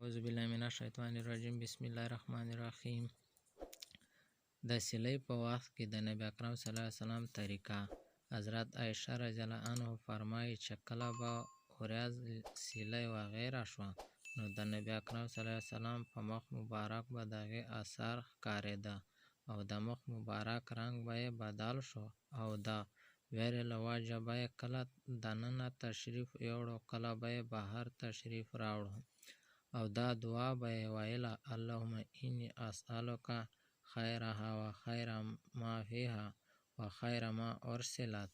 اعوذ بالله من الشیطان الرجیم بسم الله الرحمن الرحیم. د سیلۍ په وخت کې د نبی اکرم صلی الله علیه وسلم طریقه. حضرت عایشه رضی الله عنها فرمایي چې کله به ورځ سیلۍ وغیره شوه نو د نبی اکرم صلی الله علیه وسلم په مخ مبارک به د هغې اثر ښکارېده او د مخ مبارک رنګ به یې بدل شو او د ویرې له وجه به یې کله دننه تشریف یوړو کله به یې بهر تشریف راوړو او دا دعا به یې ویله: اللهم انی اسألک خیرها و خیر ما فیها و خیر ما ارسلت.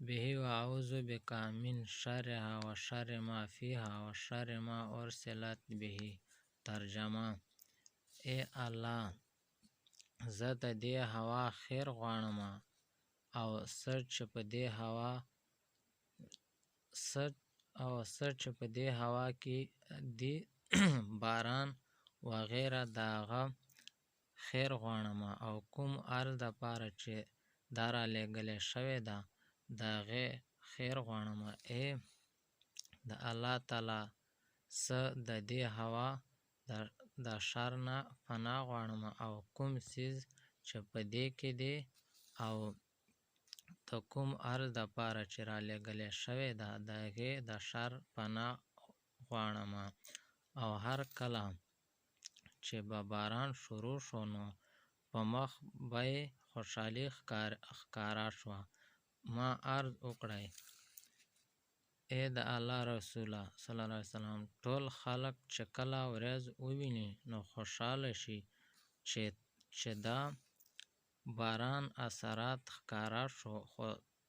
به و اعوذ بک من شرها و شر ما فیها و شر ما ارسلت به. ترجمه: ای الله، زه د دې هوا خیر غواړم او څه چې په دې هوا کې دی باران وغیره د هغه خیر غواړم او کوم عرض دپاره چې دا رالېږلې شوې ده د هغې خیر غواړم. ای د الله تعالی، زه د دې هوا د شر نه پناه غواړم او کوم څیز چې په دې کې دی او د کوم عرض دپاره چې رالېږلې شوې ده د هغې د شر پناه غواړم. او هر کله چې به باران شروع شو نو په مخ به یې خوشحالي ښکاره شوه. ما عرض وکړی: ای د الله رسوله صلی الله علیه وسلم، ټول خلک چې کله ورځ وویني نو خوشحاله شي چې دا باران اثرات ښکاره شو، خو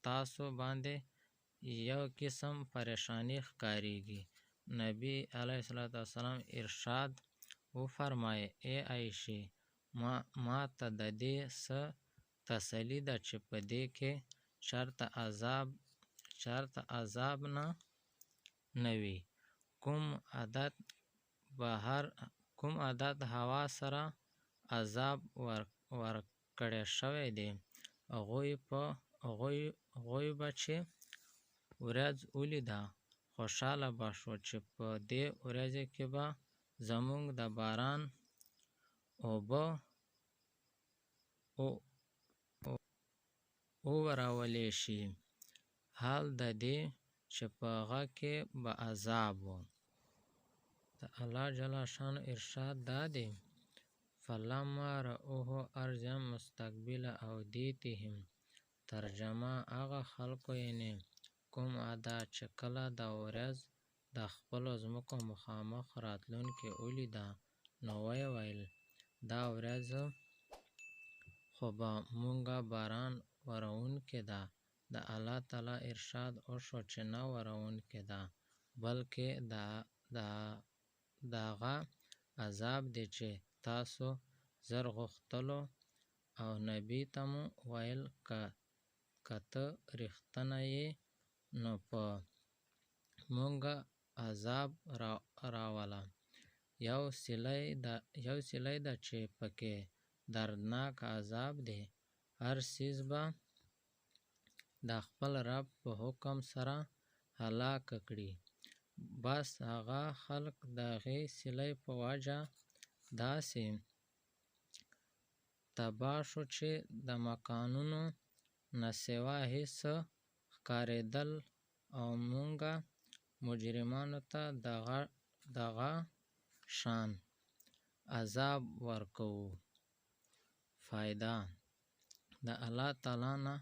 تاسو باندې یو قسم پریشاني ښکارېږي. نبي علیه الصلاة والسلام ارشاد وفرمایه: ای عایشې، ما ته د دې څه تسلي ده چې په دې کې چېرته عذاب نه وي. کوم عدد هوا سره عذاب ورکړی شوی دی، هغوی به چې ورځ ولیده خوشحاله به شو چې په دې ورځ کې به زموږ د باران اوبه وورولې شي، حال د دې چې په هغه کې به عذاب و. د الله جل شانه ارشاد دا دی: فلما رأوه عارضا مستقبل اودیتهم. ترجمه: هغه خلکو یعنې کوم عدد چې کله دا ورځ د خپلو ځمکو مخامخ راتلونکې ولیده نو ویې ویل: دا ورځ خو به موږه باران وروونکې ده. د الله تعالی ارشاد وشو چې نه وروونکې ده، بلکې د هغه عذاب دی چې تاسو زر غوښتلو. او نبي ته مو ویل: که ته رښتنی یې نو په موږه عذاب راوله. یو سیلۍ ده چې پکې دردناک عذاب دی. هر څیز به د خپل رب په حکم سره هلاک کړي. بس هغه خلک د هغې سیلۍ په وجه داسې تباه شو چې د مکانونو نه سوا هېڅ ښکارېدل او موږه مجرمانو ته دغه شان عذاب ورکوو. فایده: د الله تعالی نه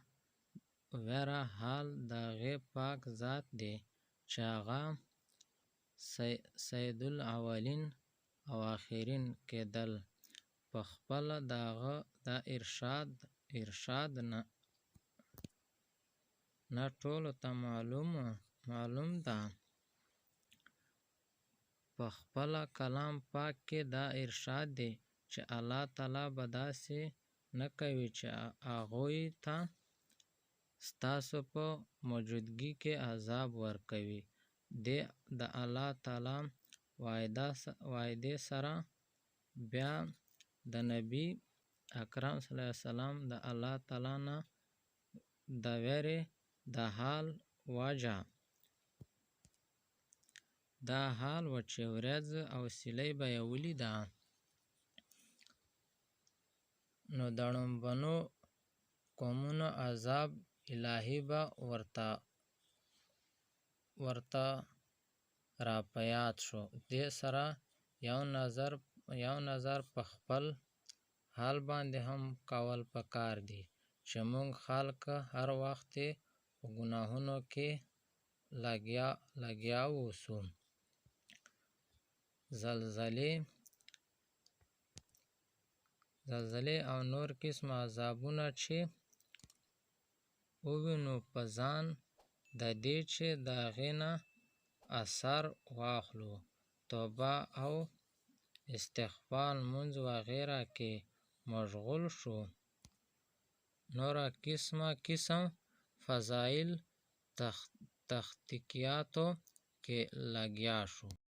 ویره حال د هغې پاک ذات دی چې هغه سیدالاولین او آخرین کېدل. په خپله د هغه دا ارشاد نه ټولو ته معلوم ده. په خپل کلام پاک کې دا ارشاد دی چې الله تعالی به داسې نه کوي چې هغوی ته ستاسو په موجودګۍ کې عذاب ورکوي. د الله تعالی وعدې سره بیا د نبي اکرم صلی الله علیه وسلم د الله تعالی نه د ویرې د حال وجه دا حال و چې ورځ او سیلۍ به یې ولیده، نو د ړومبنو قومونو عذاب الهي به ورته را په یاد شو. دې سره یو نظر په خپل حال باندې هم کول پکار دي چې موږ خلک هر وخت په ګناهونو کې لګیا اوسو. زلزلې او نور قسم عذابونه چې ووینو په ځان د دې چې د هغې نه اثر واخلو، توبه او استغفار، لمونځ وغیره کې مشغول شو، نوره قسم فضایل تحقیقاتو کې لګیا شو.